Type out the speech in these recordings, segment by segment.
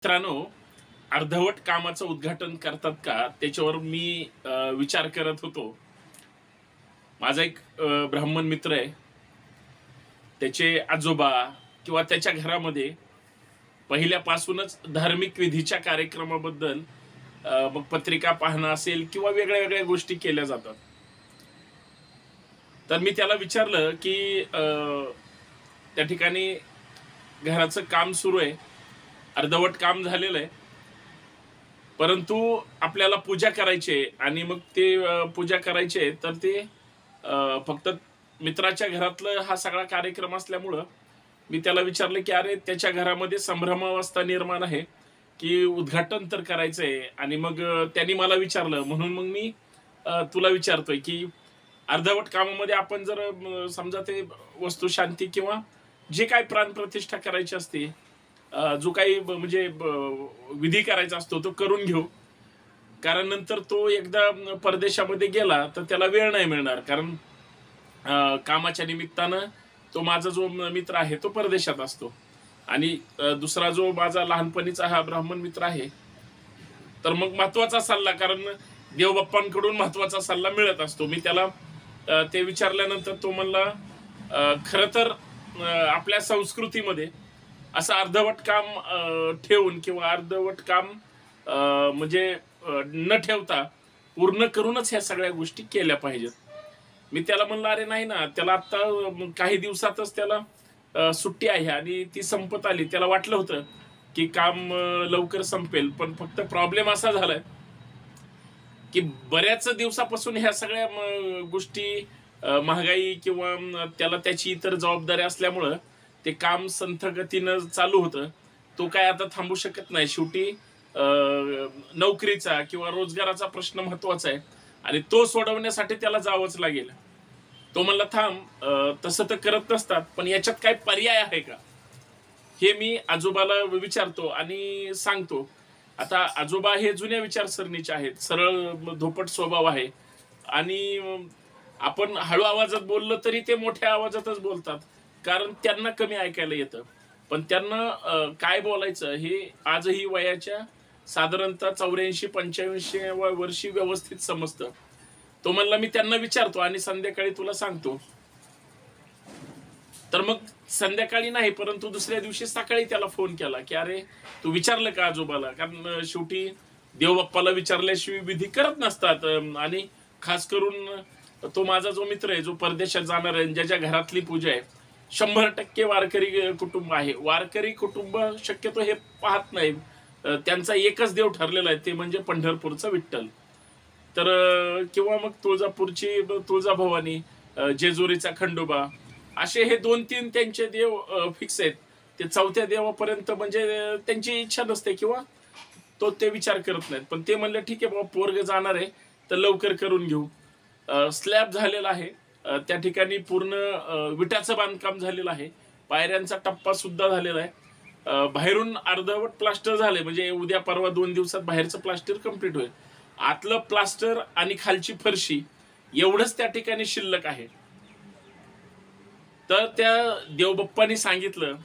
मित्रांनो, अर्धवट कामाचं उद्घाटन करतात का त्याच्यावर मी विचार करत होतो. माझा एक ब्राह्मण मित्र आहे. त्याचे आजोबा किंवा त्याच्या घरामध्ये पहिल्यापासूनच धार्मिक विधीच्या कार्यक्रमाबद्दल मग पत्रिका पाहणं असेल किंवा वेगळ्या वेगळ्या गोष्टी केल्या जातात. तर मी त्याला विचारलं की त्या ठिकाणी घराचं काम सुरू आहे, अर्धवट काम झालेलं आहे, परंतु आपल्याला पूजा करायची आहे आणि मग ते पूजा करायची आहे. तर ते फक्त मित्राच्या घरातलं हा सगळा कार्यक्रम असल्यामुळं मी त्याला विचारलं की अरे त्याच्या घरामध्ये संभ्रमावस्था निर्माण आहे की उद्घाटन तर करायचंय. आणि मग त्यांनी मला विचारलं, म्हणून मग मी तुला विचारतोय की अर्धवट कामामध्ये आपण जर समजा ते वस्तू शांती किंवा जे काही प्राणप्रतिष्ठा करायची असते, जो काही म्हणजे विधी करायचा असतो तो करून घेऊ. कारण नंतर तो एकदा परदेशामध्ये गेला तर त्याला वेळ नाही मिळणार. कारण कामाच्या निमित्तानं तो माझा जो मित्र आहे तो परदेशात असतो आणि दुसरा जो माझा लहानपणीचा हा ब्राह्मण मित्र आहे, तर मग महत्वाचा सल्ला, कारण देवबाप्पांकडून महत्वाचा सल्ला मिळत असतो. मी त्याला ते विचारल्यानंतर तो म्हणला खरं तर आपल्या संस्कृतीमध्ये असं अर्धवट काम ठेवून किंवा अर्धवट काम म्हणजे न ठेवता पूर्ण करूनच ह्या सगळ्या गोष्टी केल्या पाहिजेत. मी त्याला म्हणलं अरे नाही ना, त्याला आता काही दिवसातच त्याला सुट्टी आहे आणि ती संपत आली. त्याला वाटलं होतं की काम लवकर संपेल, पण फक्त प्रॉब्लेम असा झालाय की बऱ्याच दिवसापासून ह्या सगळ्या गोष्टी, महागाई किंवा त्याला त्याची इतर जबाबदारी असल्यामुळं ते काम संथ गतीनं चालू होतं. तो काय आता थांबू शकत नाही. शेवटी नोकरीचा किंवा रोजगाराचा प्रश्न महत्वाचा आहे आणि तो सोडवण्यासाठी त्याला जावंच लागेल. तो म्हणला थांब, तसं तर करत नसतात, पण याच्यात काय पर्याय आहे का, हे मी आजोबाला विचारतो आणि सांगतो. आता आजोबा हे जुन्या विचारसरणीचे आहेत, सरळ धोपट स्वभाव आहे आणि आपण हळू आवाजात बोललं तरी ते मोठ्या आवाजातच बोलतात, कारण त्यांना कमी ऐकायला येतं. पण त्यांना काय बोलायचं हे आजही वयाच्या साधारणतः 84-85 वर्षी व्यवस्थित समजतं. तो म्हणला मी त्यांना विचारतो आणि संध्याकाळी तुला सांगतो. तर मग संध्याकाळी नाही, परंतु दुसऱ्या दिवशी सकाळी त्याला फोन केला की अरे तू विचारलं का आजोबाला, कारण शेवटी देवबाप्पाला विचारल्याशिवाय विधी करत नसतात. आणि खास करून तो माझा जो मित्र आहे, जो परदेशात जाणार आहे, ज्याच्या घरातली पूजा आहे, 100% वारकरी कुटुंब आहे. वारकरी कुटुंब शक्यतो हे पाहत नाही. त्यांचा एकच देव ठरलेला आहे, ते म्हणजे पंढरपूरचा विठ्ठल. तर किंवा मग तुळजापूरची तुळजाभवानी, जेजुरीचा खंडोबा, असे हे 2-3 त्यांचे देव फिक्स आहेत. ते चौथ्या देवापर्यंत म्हणजे त्यांची इच्छा नसते किंवा ते विचार करत नाहीत. पण ते म्हणले ठीक आहे बाबा, पोरग जाणार आहे तर लवकर करून घेऊ. स्लॅब झालेला आहे, त्या ठिकाणी पूर्ण विटाचं बांधकाम झालेलं आहे, पायऱ्यांचा टप्पा सुद्धा झालेला आहे. बाहेरून अर्धवट प्लास्टर झाले, म्हणजे उद्या परवा 2 दिवसात बाहेरचं प्लास्टर कम्प्लीट होईल. आतलं प्लास्टर आणि खालची फरशी एवढंच त्या ठिकाणी शिल्लक आहे. तर त्या देवबाप्पांनी सांगितलं,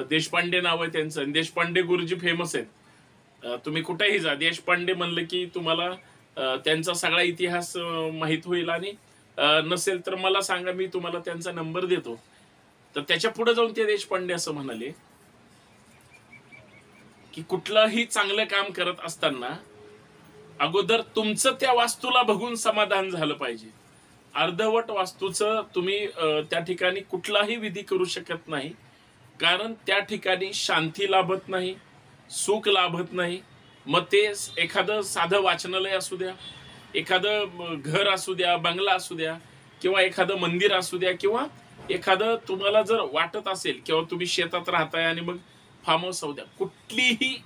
देशपांडे नाव आहे त्यांचं, देशपांडे गुरुजी फेमस आहेत. तुम्ही कुठेही जा, देशपांडे म्हणलं की तुम्हाला त्यांचा सगळा इतिहास माहित होईल. आणि नसेल तर मला सांगा, मी तुम्हाला त्यांचा नंबर देतो. तर त्याच्या पुढे जाऊन ते देशपांडे असं म्हणाले की कुठलंही चांगलं काम करत असताना अगोदर तुमचं त्या वास्तूला बघून समाधान झालं पाहिजे. अर्धवट वास्तूचं तुम्ही त्या ठिकाणी कुठलाही विधी करू शकत नाही, कारण त्या ठिकाणी शांती लाभत नाही, सुख लाभत नाही. मग ते एखादं साधं वाचनालय असू द्या, एखादं घर असू द्या, बंगला असू द्या, किंवा एखादं मंदिर असू द्या, किंवा एखादं तुम्हाला जर वाटत असेल किंवा तुम्ही शेतात राहताय आणि मग फार्म हाऊस असू द्या, कुठलीही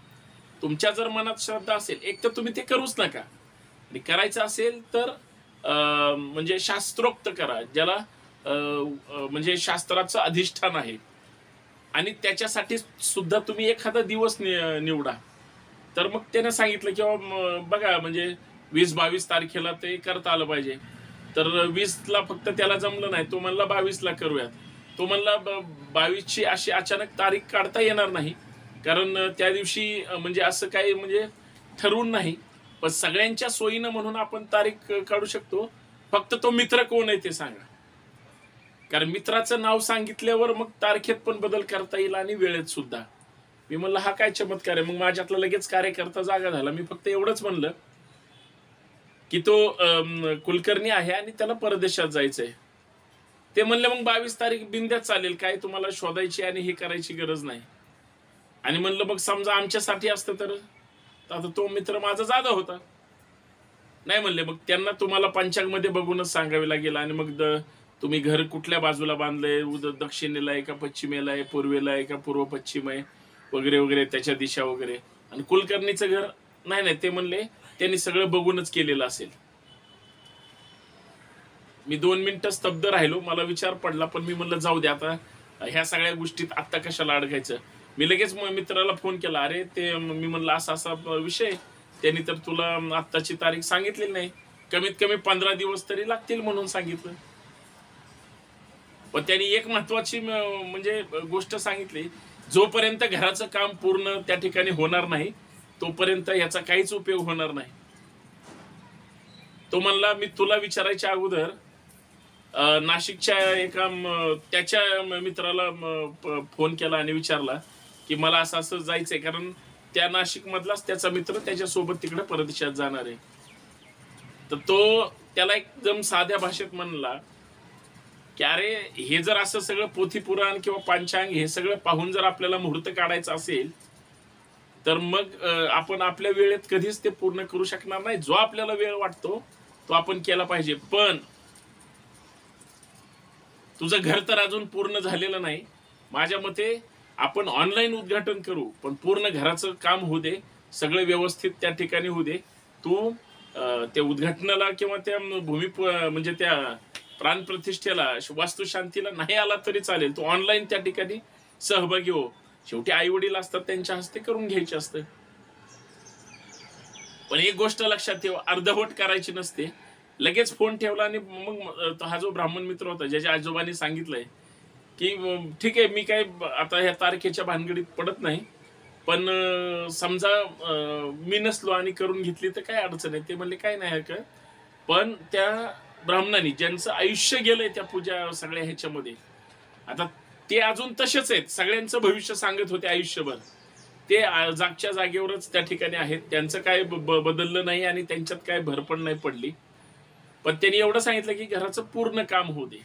तुमच्या जर मनात श्रद्धा असेल, एक तर तुम्ही ते करूच नका. आणि करायचं असेल तर म्हणजे शास्त्रोक्त करा, ज्याला म्हणजे शास्त्राचं अधिष्ठान आहे, आणि त्याच्यासाठी सुद्धा तुम्ही एखादा दिवस निवडा. तर मग त्याने सांगितलं की बघा, म्हणजे 20-22 तारखेला ते करता आलं पाहिजे. तर 20ला फक्त त्याला जमलं नाही, तो म्हणला 22ला करूयात. तो म्हणला 22ची अशी अचानक तारीख काढता येणार नाही, कारण त्या दिवशी म्हणजे असं काही म्हणजे ठरवून नाही, पण सगळ्यांच्या सोयीनं म्हणून आपण तारीख काढू शकतो. फक्त तो मित्र कोण आहे ते सांगा. कारण मित्राचं नाव सांगितल्यावर मग तारखेत पण बदल करता येईल आणि वेळेत सुद्धा. मी म्हणलं हा काय चमत्कार आहे. मग माझ्यातला लगेच कार्यकर्ता जागा झाला. मी फक्त एवढंच म्हणलं की तो कुलकर्णी आहे आणि त्याला परदेशात जायचंय. ते म्हणले मग 22 तारीख बिंद्यात चालेल, काय तुम्हाला शोधायची आणि हे करायची गरज नाही. आणि म्हणलं मग समजा आमच्यासाठी असतं तर आता तो मित्र माझा जादा होता. नाही म्हणले मग त्यांना तुम्हाला पंचांगमध्ये बघूनच सांगावे लागेल. आणि मग तुम्ही घर कुठल्या बाजूला बांधलंय, दक्षिणेला आहे का पश्चिमेला आहे, पूर्वेला आहे का पूर्व पश्चिम आहे वगैरे वगैरे, त्याच्या दिशा वगैरे. आणि कुलकर्णीचं घर नाही नाही ते म्हणले त्यांनी सगळं बघूनच केलेलं असेल. मी 2 मिनिटं स्तब्ध राहिलो. मला विचार पडला, पण मी म्हणलं जाऊ दे आता ह्या सगळ्या गोष्टीत आत्ता कशाला अडकायचं. मी लगेच मित्राला फोन केला. अरे ते मी म्हणलं असा असा विषय, त्यांनी तर तुला आत्ताची तारीख सांगितलेली नाही, कमीत कमी 15 दिवस तरी लागतील म्हणून सांगितलं. पण त्यांनी एक महत्वाची म्हणजे गोष्ट सांगितली, जोपर्यंत घराचं काम पूर्ण त्या ठिकाणी होणार नाही तोपर्यंत याचा काहीच उपयोग होणार नाही. तो म्हणला मी तुला विचारायच्या अगोदर नाशिकच्या एका त्याच्या मित्राला फोन केला आणि विचारला की मला असं असं जायचंय, कारण त्या नाशिक मधलाच त्याचा मित्र त्याच्यासोबत तिकडे परदेशात जाणार आहे. तर तो त्याला एकदम साध्या भाषेत म्हणला की अरे हे जर असं सगळं पोथी पुराण किंवा पंचांग हे सगळं पाहून जर आपल्याला मुहूर्त काढायचा असेल तर मग आपण आपल्या वेळेत कधीच ते पूर्ण करू शकणार नाही. जो आपल्याला वेळ वाटतो तो आपण केला पाहिजे. पण तुझं घर तर अजून पूर्ण झालेलं नाही. माझ्या मते आपण ऑनलाईन उद्घाटन करू, पण पूर्ण घराचं काम होऊ दे, सगळं व्यवस्थित त्या ठिकाणी होऊ दे. तू त्या उद्घाटनाला किंवा त्या म्हणजे त्या प्राणप्रतिष्ठेला वास्तुशांतीला नाही आला तरी चालेल, तू ऑनलाईन त्या ठिकाणी सहभागी हो. शेवटी आई वडील असतात, त्यांच्या हस्ते करून घ्यायचे असते. पण एक गोष्ट लक्षात ठेवा, अर्धवट करायची नसते. लगेच फोन ठेवला आणि मग हा जो ब्राह्मण मित्र होता ज्याच्या आजोबांनी सांगितलंय की ठीक आहे मी काय आता ह्या तारखेच्या भानगडीत पडत नाही, पण समजा मी नसलो आणि करून घेतली तर काय अडचण आहे. ते म्हणले काय नाही हरकत. पण त्या ब्राह्मणांनी ज्यांचं आयुष्य गेलंय त्या पूजा सगळ्या ह्याच्यामध्ये, आता ते अजून तसेच आहेत, सगळ्यांचं भविष्य सांगत होते आयुष्यभर. ते जागच्या जागेवरच त्या ठिकाणी आहेत, त्यांचं काय बदललं नाही आणि त्यांच्यात काय भर पण नाही पडली. पण त्यांनी एवढं सांगितलं की घराचं पूर्ण काम होऊ दे.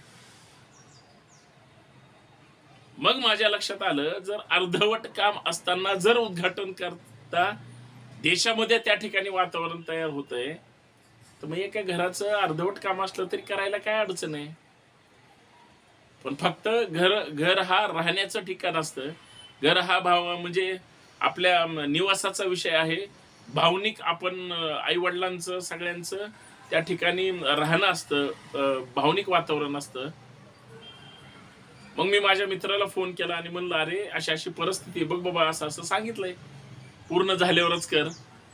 मग माझ्या लक्षात आलं, जर अर्धवट काम असताना जर उद्घाटन करता देशामध्ये त्या ठिकाणी वातावरण तयार होतंय, तर मग एका घराचं अर्धवट काम असलं तरी करायला काय अडचण आहे. पण फक्त घर हा राहण्याचं ठिकाण असतं. घर हा म्हणजे आपल्या निवासाचा विषय आहे. भावनिक आपण आई वडिलांचं सगळ्यांचं त्या ठिकाणी राहणं असतं, भावनिक वातावरण असतं. मग मी माझ्या मित्राला फोन केला आणि म्हणलं अरे अशी अशी परिस्थिती बघ बाबा, असं असं सांगितलंय, पूर्ण झाल्यावरच कर.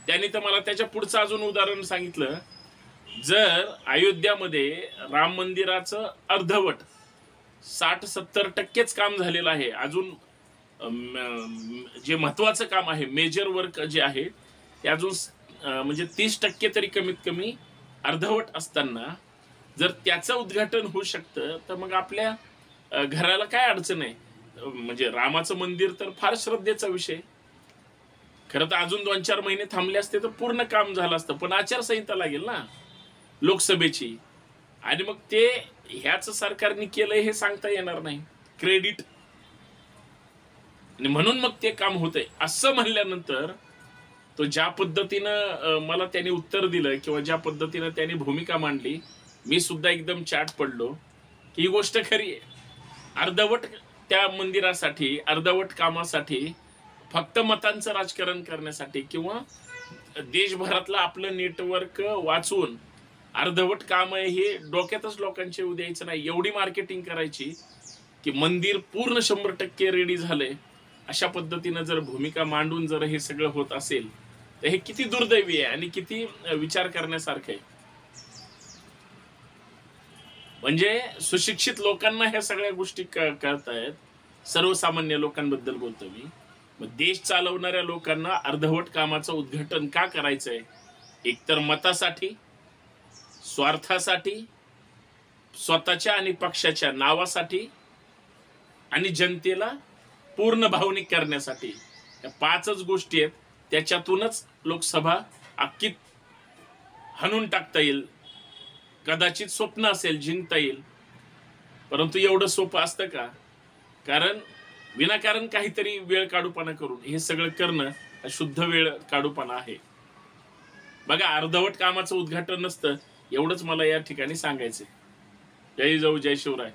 त्यांनी तर मला त्याच्या पुढचं अजून उदाहरण सांगितलं. जर अयोध्यामध्ये राम मंदिराचं अर्धवट 60-70% काम झालेलं आहे, अजून जे महत्वाचं काम आहे मेजर वर्क जे आहे ते अजून म्हणजे 30% तरी कमीत कमी अर्धवट असताना जर त्याचं उद्घाटन होऊ शकतं तर मग आपल्या घराला काय अडचण आहे. म्हणजे रामाचं मंदिर तर फार श्रद्धेचा विषय. खरं तर अजून 2-4 महिने थांबले असते तर पूर्ण काम झालं असतं, पण आचारसंहिता लागेल ना लोकसभेची, आणि मग ते ह्याच सरकारने केलंय हे सांगता येणार नाही, क्रेडिट. आणि म्हणून मग ते काम होतंय असं म्हणल्यानंतर तो ज्या पद्धतीनं मला त्याने उत्तर दिलं किंवा ज्या पद्धतीनं त्याने भूमिका मांडली, मी सुद्धा एकदम चाट पडलो की ही गोष्ट खरी आहे. अर्धवट त्या मंदिरासाठी, अर्धवट कामासाठी, फक्त मतांचं राजकारण करण्यासाठी किंवा देशभरातलं आपलं नेटवर्क वाचून अर्धवट काम आहे हे डोक्यातच लोकांचे येऊ द्यायचं नाही. एवढी मार्केटिंग करायची की मंदिर पूर्ण 100% रेडी झालंय अशा पद्धतीनं जर भूमिका मांडून जर हे सगळं होत असेल तर हे किती दुर्दैवी आहे आणि किती विचार करण्यासारखं आहे. म्हणजे सुशिक्षित लोकांना ह्या सगळ्या गोष्टी कळतायत, सर्वसामान्य लोकांबद्दल बोलतो मी. मग देश चालवणाऱ्या लोकांना अर्धवट कामाचं उद्घाटन का करायचंय? एकतर मतासाठी, स्वार्थासाठी, स्वतःच्या आणि पक्षाच्या नावासाठी आणि जनतेला पूर्ण भावनिक करण्यासाठी. या 5च गोष्टी आहेत. त्याच्यातूनच लोकसभा अख्खी हाणून टाकता येईल. कदाचित स्वप्न असेल जिंकता येईल, परंतु एवढं सोपं असतं का? कारण विनाकारण काहीतरी वेळ काढूपणा करून हे सगळं करणं शुद्ध वेळ काढूपणा आहे. बघा, अर्धवट कामाचं उद्घाटन नसतं, एवढंच मला या ठिकाणी सांगायचंय. जय जाऊ, जय शिवराय.